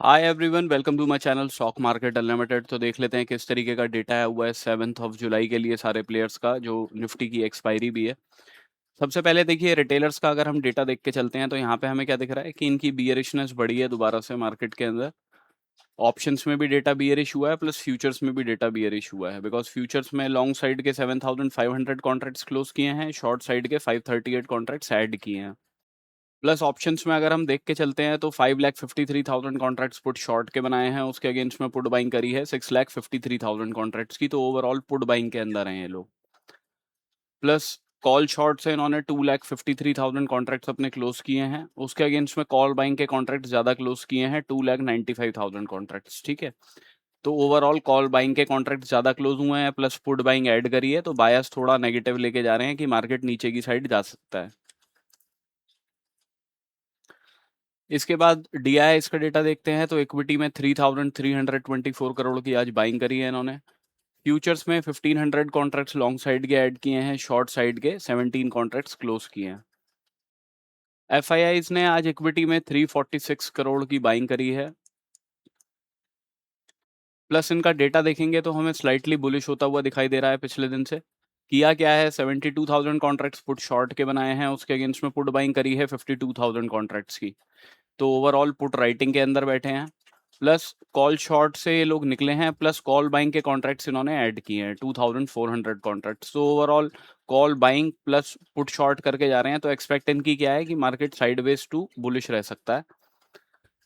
Hi everyone, welcome to my channel stock market unlimited. तो देख लेते हैं किस तरीके का डेटा है हुआ है 7 जुलाई के लिए सारे प्लेयर्स का, जो निफ्टी की एक्सपायरी भी है। सबसे पहले देखिए रिटेलर्स का अगर हम डेटा देख के चलते हैं तो यहाँ पे हमें क्या दिख रहा है कि इनकी बियरिशनेस बढ़ी है दोबारा से मार्केट के अंदर। ऑप्शंस में भी डेटा बियरिश हुआ है, प्लस फ्यूचर्स में भी डेटा बियरिश हुआ है, बिकॉज फ्यूचर्स में लॉन्ग साइड के 7,500 कॉन्ट्रैक्ट्स क्लोज किए हैं, शॉर्ट साइड के 538 कॉन्ट्रैक्ट्स ऐड किए हैं। प्लस ऑप्शंस में अगर हम देख के चलते हैं तो 5,53,000 कॉन्ट्रैक्ट्स पुट शॉर्ट के बनाए हैं, उसके अगेंस्ट में पुट बाइंग करी है 6,53,000 कॉन्ट्रैक्ट्स की। तो ओवरऑल पुट बाइंग के अंदर हैं ये लोग। प्लस कॉल शॉर्ट से इन्होंने 2,53,000 कॉन्ट्रैक्ट्स अपने क्लोज किए हैं, उसके अगेंस्ट में कॉल बाइंग के कॉन्ट्रैक्ट ज्यादा क्लोज किए हैं 2,95,000 कॉन्ट्रैक्ट्स। ठीक है, तो ओवरऑल कॉल बाइंग के कॉन्ट्रैक्ट ज्यादा क्लोज हुए हैं, प्लस पुट बाइंग ऐड करी है, तो बायस थोड़ा नेगेटिव लेके जा रहे हैं कि मार्केट नीचे की साइड जा सकता है। इसके बाद डीआई इसका डेटा देखते हैं तो इक्विटी में 3,324 करोड़ की आज बाइंग करी है इन्होंने। फ्यूचर्स में 1,500 कॉन्ट्रैक्ट्स लॉन्ग साइड के ऐड किए हैं, शॉर्ट साइड के 17 कॉन्ट्रैक्ट्स क्लोज किए हैं। एफआईआईज ने आज इक्विटी में 346 करोड़ की बाइंग करी है। प्लस इनका डेटा देखेंगे तो हमें स्लाइटली बुलिश होता हुआ दिखाई दे रहा है पिछले दिन से। किया क्या है, 72,000 कॉन्ट्रैक्ट्स पुट शॉर्ट के बनाए हैं, उसके अगेंस्ट में पुट बाइंग करी है 52,000 कॉन्ट्रैक्ट्स की। तो ओवरऑल पुट राइटिंग के अंदर बैठे हैं। प्लस कॉल शॉर्ट से ये लोग निकले हैं, प्लस कॉल बाइंग के कॉन्ट्रैक्ट्स इन्होंने ऐड किए हैं 2,400 कॉन्ट्रैक्ट्स। तो overall call buying plus put short करके जा रहे हैं। तो एक्सपेक्ट इनकी क्या है कि मार्केट साइडवेज टू बुलिश रह सकता है।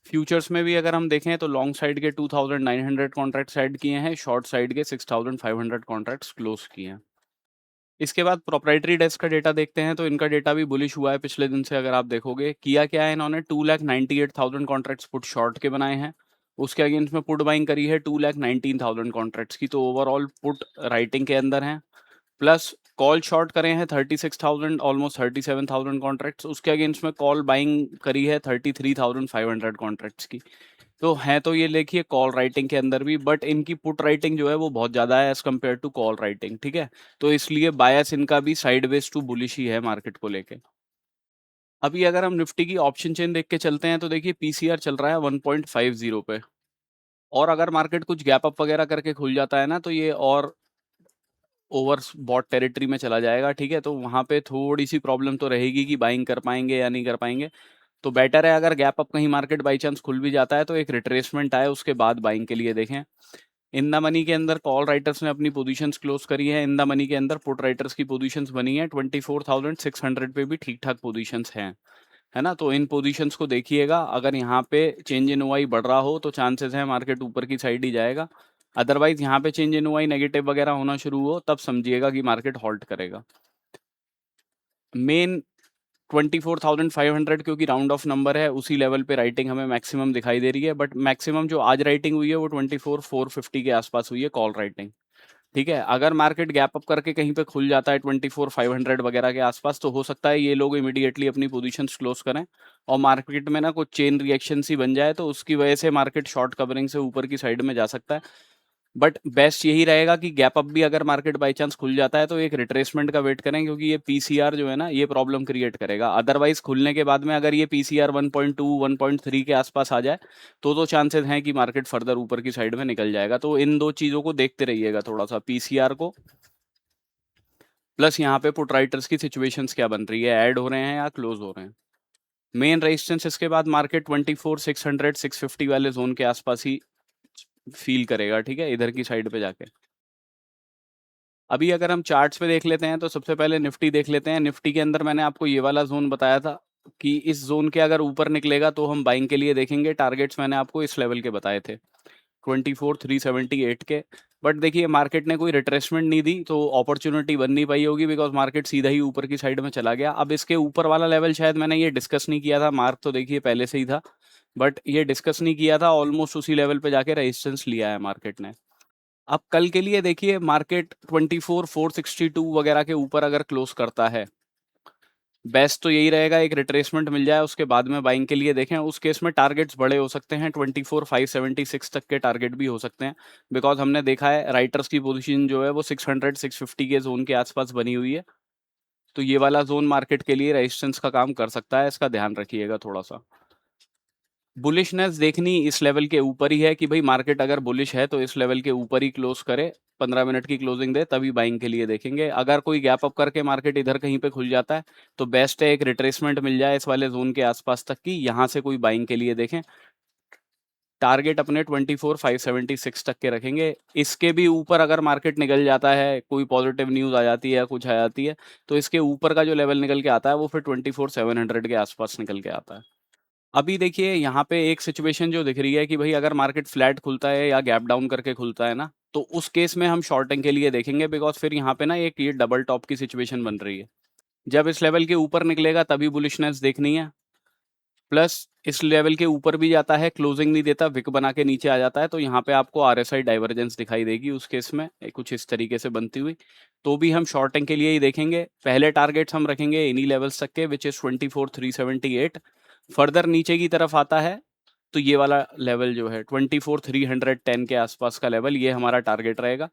फ्यूचर्स में भी अगर हम देखें तो लॉन्ग साइड के 2,900 कॉन्ट्रैक्ट्स ऐड किए हैं, शॉर्ट साइड के 6,500 कॉन्ट्रैक्ट्स क्लोज किए हैं। इसके बाद प्रोप्राइटरी डेस्क का डेटा देखते हैं तो इनका डेटा भी बुलिश हुआ है पिछले दिन से। अगर आप देखोगे किया क्या है, इन्होंने 2,98,000 कॉन्ट्रैक्ट्स पुट शॉर्ट के बनाए हैं, उसके अगेंस्ट में पुट बाइंग करी है 2,19,000 कॉन्ट्रैक्ट्स की। तो ओवरऑल पुट राइटिंग के अंदर है। प्लस कॉल शॉर्ट करे हैं 36,000, ऑलमोस्ट 37,000 कॉन्ट्रैक्ट्स, उसके अगेंस्ट में कॉल बाइंग करी है 33,500 कॉन्ट्रैक्ट्स की। तो है तो ये देखिए कॉल राइटिंग के अंदर भी, बट इनकी पुट राइटिंग जो है वो बहुत ज्यादा है as compare to call writing. ठीक है, तो इसलिए बायस इनका भी साइडवेज टू बुलिश ही है मार्केट को लेके। अभी अगर हम निफ्टी की ऑप्शन चेन देख के चलते हैं तो देखिए पीसीआर चल रहा है 1.50 पे। और अगर मार्केट कुछ गैप अप वगैरह करके खुल जाता है ना तो ये और ओवर बॉट टेरिटरी में चला जाएगा। ठीक है, तो वहां पे थोड़ी सी प्रॉब्लम तो रहेगी कि बाइंग कर पाएंगे या नहीं कर पाएंगे। तो बेटर है अगर गैप अप कहीं मार्केट बाई चांस खुल भी जाता है तो एक रिट्रेसमेंट आए उसके बाद बाइंग के लिए देखें। इन द मनी के अंदर कॉल राइटर्स ने अपनी पोजीशंस क्लोज करी है, इन द मनी के अंदर पुट राइटर्स की पोजीशंस बनी है 24,600 पे भी ठीक ठाक पोजीशंस हैं, है ना। तो इन पोजीशंस को देखिएगा, अगर यहाँ पे चेंज इन ओआई बढ़ रहा हो तो चांसेस है मार्केट ऊपर की साइड ही जाएगा। अदरवाइज यहाँ पे चेंज इन ओआई नेगेटिव वगैरह होना शुरू हो तब समझिएगा कि मार्केट हॉल्ट करेगा। मेन 24,500 क्योंकि राउंड ऑफ नंबर है, उसी लेवल पे राइटिंग हमें मैक्सिमम दिखाई दे रही है, बट मैक्सिमम जो आज राइटिंग हुई है वो 24,450 के आसपास हुई है कॉल राइटिंग। ठीक है, अगर मार्केट गैप अप करके कहीं पे खुल जाता है 24,500 वगैरह के आसपास तो हो सकता है ये लोग इमीडिएटली अपनी पोजीशंस क्लोज करें और मार्केट में ना कुछ चेन रिएक्शन सी बन जाए, तो उसकी वजह से मार्केट शॉर्ट कवरिंग से ऊपर की साइड में जा सकता है। बट बेस्ट यही रहेगा कि गैप अप भी अगर मार्केट बाई चांस खुल जाता है तो एक रिट्रेसमेंट का वेट करें, क्योंकि ये पीसीआर जो है ना ये प्रॉब्लम क्रिएट करेगा। अदरवाइज खुलने के बाद में अगर ये पीसीआर 1.2 1.3 के आसपास आ जाए तो चांसेस हैं कि मार्केट फर्दर ऊपर की साइड में निकल जाएगा। तो इन दो चीजों को देखते रहिएगा थोड़ा सा, पीसीआर को प्लस यहाँ पे पुट राइटर्स की सिचुएशंस क्या बन रही है, ऐड हो रहे हैं या क्लोज हो रहे हैं। मेन रेजिस्टेंस इसके बाद मार्केट 24,600 650 वाले जोन के आसपास ही फील करेगा। ठीक है, इधर की साइड पे जाके अभी अगर हम चार्ट्स पे देख लेते हैं तो सबसे पहले निफ्टी देख लेते हैं। निफ्टी के अंदर मैंने आपको ये वाला जोन बताया था कि इस जोन के अगर ऊपर निकलेगा तो हम बाइंग के लिए देखेंगे। टारगेट्स मैंने आपको इस लेवल के बताए थे 24,378 के। बट देखिए मार्केट ने कोई रिट्रेसमेंट नहीं दी तो अपॉर्चुनिटी बन नहीं पाई होगी, बिकॉज मार्केट सीधा ही ऊपर की साइड में चला गया। अब इसके ऊपर वाला लेवल शायद मैंने ये डिस्कस नहीं किया था, मार्क तो देखिए पहले से ही था, बट ये डिस्कस नहीं किया था। ऑलमोस्ट उसी लेवल पे जाके रेजिस्टेंस लिया है मार्केट ने। अब कल के लिए देखिए मार्केट 24,462 वगैरह के ऊपर अगर क्लोज करता है, बेस्ट तो यही रहेगा एक रिट्रेसमेंट मिल जाए उसके बाद में बाइंग के लिए देखें। उस केस में टारगेट्स बड़े हो सकते हैं, 24,576 तक के टारगेट भी हो सकते हैं, बिकॉज हमने देखा है राइटर्स की पोजीशन जो है वो 600 650 के जोन के आसपास बनी हुई है। तो ये वाला जोन मार्केट के लिए रेजिस्टेंस का काम कर सकता है, इसका ध्यान रखिएगा थोड़ा सा। बुलिशनेस देखनी इस लेवल के ऊपर ही है कि भाई मार्केट अगर बुलिश है तो इस लेवल के ऊपर ही क्लोज करे, 15 मिनट की क्लोजिंग दे, तभी बाइंग के लिए देखेंगे। अगर कोई गैप अप करके मार्केट इधर कहीं पे खुल जाता है तो बेस्ट है एक रिट्रेसमेंट मिल जाए इस वाले जोन के आसपास तक की, यहाँ से कोई बाइंग के लिए देखें। टारगेट अपने 24,576 तक के रखेंगे। इसके भी ऊपर अगर मार्केट निकल जाता है, कोई पॉजिटिव न्यूज़ आ जाती है या कुछ आ जाती है, तो इसके ऊपर का जो लेवल निकल के आता है वो फिर 24,700 के आसपास निकल के आता है। अभी देखिए यहाँ पे एक सिचुएशन जो दिख रही है कि भाई अगर मार्केट फ्लैट खुलता है या गैप डाउन करके खुलता है ना, तो उस केस में हम शॉर्टिंग के लिए देखेंगे, बिकॉज फिर यहाँ पे ना एक ये डबल टॉप की सिचुएशन बन रही है। जब इस लेवल के ऊपर निकलेगा तभी बुलिशनेस देखनी है। प्लस इस लेवल के ऊपर भी जाता है, क्लोजिंग नहीं देता, विक बना के नीचे आ जाता है, तो यहाँ पे आपको आरएसआई डाइवर्जेंस दिखाई देगी उस केस में कुछ इस तरीके से बनती हुई, तो भी हम शॉर्टिंग के लिए ही देखेंगे। पहले टारगेट्स हम रखेंगे इन्हीं लेवल्स तक के, विच इज 24,378। फर्दर नीचे की तरफ आता है तो ये वाला लेवल जो है 24,310 के आसपास का लेवल, ये हमारा टारगेट रहेगा।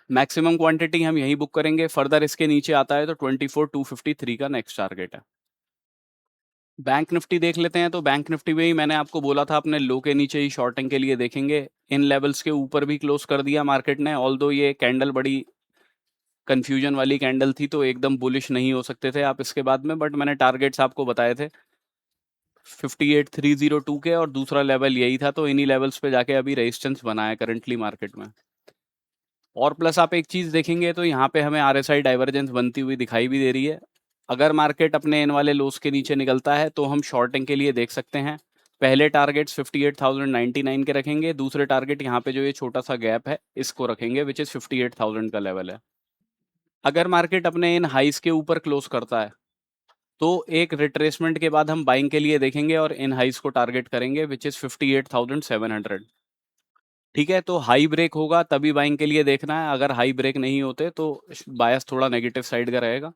मैक्सिमम क्वांटिटी हम यही बुक करेंगे। फर्दर इसके नीचे आता है तो 24,253 का नेक्स्ट टारगेट है। बैंक निफ्टी देख लेते हैं, तो बैंक निफ्टी में ही मैंने आपको बोला था अपने लो के नीचे ही शॉर्टिंग के लिए देखेंगे। इन लेवल्स के ऊपर भी क्लोज कर दिया मार्केट ने, ऑल्दो ये कैंडल बड़ी कंफ्यूजन वाली कैंडल थी तो एकदम बुलिश नहीं हो सकते थे आप इसके बाद में, बट मैंने टारगेट्स आपको बताए थे 58,302 के, और दूसरा लेवल यही था, तो इन्हीं लेवल्स पे जाके अभी रेजिस्टेंस बना है करंटली मार्केट में। और प्लस आप एक चीज देखेंगे तो यहाँ पे हमें आरएसआई डाइवर्जेंस बनती हुई दिखाई भी दे रही है। अगर मार्केट अपने इन वाले लोस के नीचे निकलता है तो हम शॉर्टिंग के लिए देख सकते हैं। पहले टारगेट्स 58,099 के रखेंगे, दूसरे टारगेट यहाँ पे जो ये छोटा सा गैप है इसको रखेंगे, विच इज 58,000 का लेवल है। अगर मार्केट अपने इन हाइस के ऊपर क्लोज करता है तो एक रिट्रेसमेंट के बाद हम बाइंग के लिए देखेंगे और इन हाइस को टारगेट करेंगे, विच इज 58,700। ठीक है, तो हाई ब्रेक होगा तभी बाइंग के लिए देखना है। अगर हाई ब्रेक नहीं होते तो बायस थोड़ा नेगेटिव साइड का रहेगा।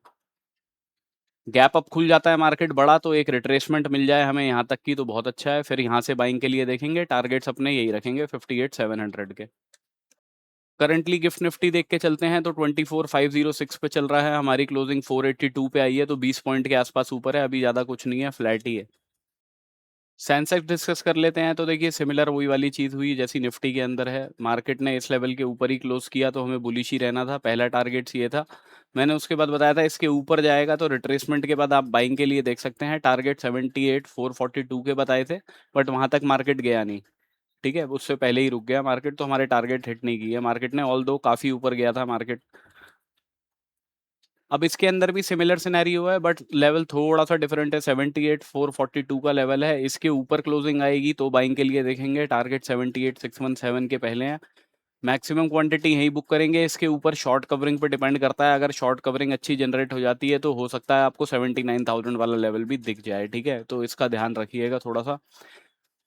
गैप अप खुल जाता है मार्केट बड़ा तो एक रिट्रेसमेंट मिल जाए हमें यहाँ तक की तो बहुत अच्छा है, फिर यहाँ से बाइंग के लिए देखेंगे। टारगेट्स अपने यही रखेंगे 58,700 के। करंटली गिफ्ट निफ्टी देख के चलते हैं तो 24,506 पे चल रहा है, हमारी क्लोजिंग 482 पे आई है, तो 20 पॉइंट के आसपास ऊपर है, अभी ज़्यादा कुछ नहीं है, फ्लैट ही है। सेंसेक्स डिस्कस कर लेते हैं, तो देखिए सिमिलर वही वाली चीज़ हुई जैसी निफ्टी के अंदर है। मार्केट ने इस लेवल के ऊपर ही क्लोज किया तो हमें बुलिश ही रहना था, पहला टारगेट्स ये था। मैंने उसके बाद बताया था इसके ऊपर जाएगा तो रिट्रेसमेंट के बाद आप बाइंग के लिए देख सकते हैं। टारगेट 78,442 के बताए थे, बट वहां तक मार्केट गया नहीं। ठीक है, उससे पहले ही रुक गया मार्केट, तो हमारे टारगेट हिट नहीं किए मार्केट ने, ऑल दो काफ़ी ऊपर गया था मार्केट। अब इसके अंदर भी सिमिलर सिनेरियो है, बट लेवल थोड़ा सा डिफरेंट है। 78,442 का लेवल है, इसके ऊपर क्लोजिंग आएगी तो बाइंग के लिए देखेंगे। टारगेट 78,617 के पहले हैं। मैक्सिमम क्वांटिटी यही बुक करेंगे। इसके ऊपर शॉर्ट कवरिंग पे डिपेंड करता है, अगर शॉर्ट कवरिंग अच्छी जनरेट हो जाती है तो हो सकता है आपको 79,000 वाला लेवल भी दिख जाए। ठीक है, तो इसका ध्यान रखिएगा थोड़ा सा।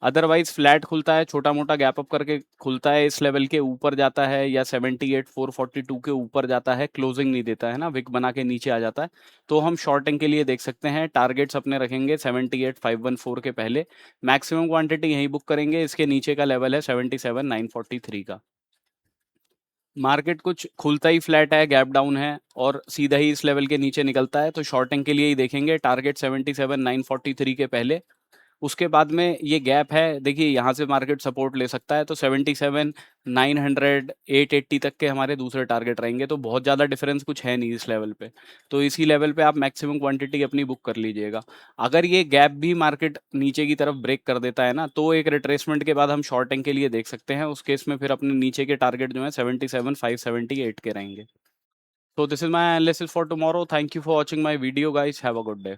अदरवाइज फ्लैट खुलता है, छोटा मोटा गैप अप करके खुलता है, इस लेवल के ऊपर जाता है या 78,442 के ऊपर जाता है, क्लोजिंग नहीं देता है ना, विक बना के नीचे आ जाता है, तो हम शॉर्टिंग के लिए देख सकते हैं। टारगेट्स अपने रखेंगे 78,514 के पहले। मैक्सिमम क्वांटिटी यही बुक करेंगे। इसके नीचे का लेवल है 77,943 का। मार्केट कुछ खुलता ही फ्लैट है, गैप डाउन है और सीधा ही इस लेवल के नीचे निकलता है तो शॉर्टिंग के लिए ही देखेंगे। टारगेट 77,943 के पहले। उसके बाद में ये गैप है, देखिए यहाँ से मार्केट सपोर्ट ले सकता है, तो 77,900 880 तक के हमारे दूसरे टारगेट रहेंगे। तो बहुत ज़्यादा डिफरेंस कुछ है नहीं इस लेवल पे, तो इसी लेवल पे आप मैक्सिमम क्वांटिटी अपनी बुक कर लीजिएगा। अगर ये गैप भी मार्केट नीचे की तरफ ब्रेक कर देता है ना, तो एक रिट्रेसमेंट के बाद हम शॉर्टिंग के लिए देख सकते हैं। उस केस में फिर अपने नीचे के टारगेट जो है 77,578 के रहेंगे। So this is my analysis for tomorrow. Thank you for watching my video, guys. Have a good day.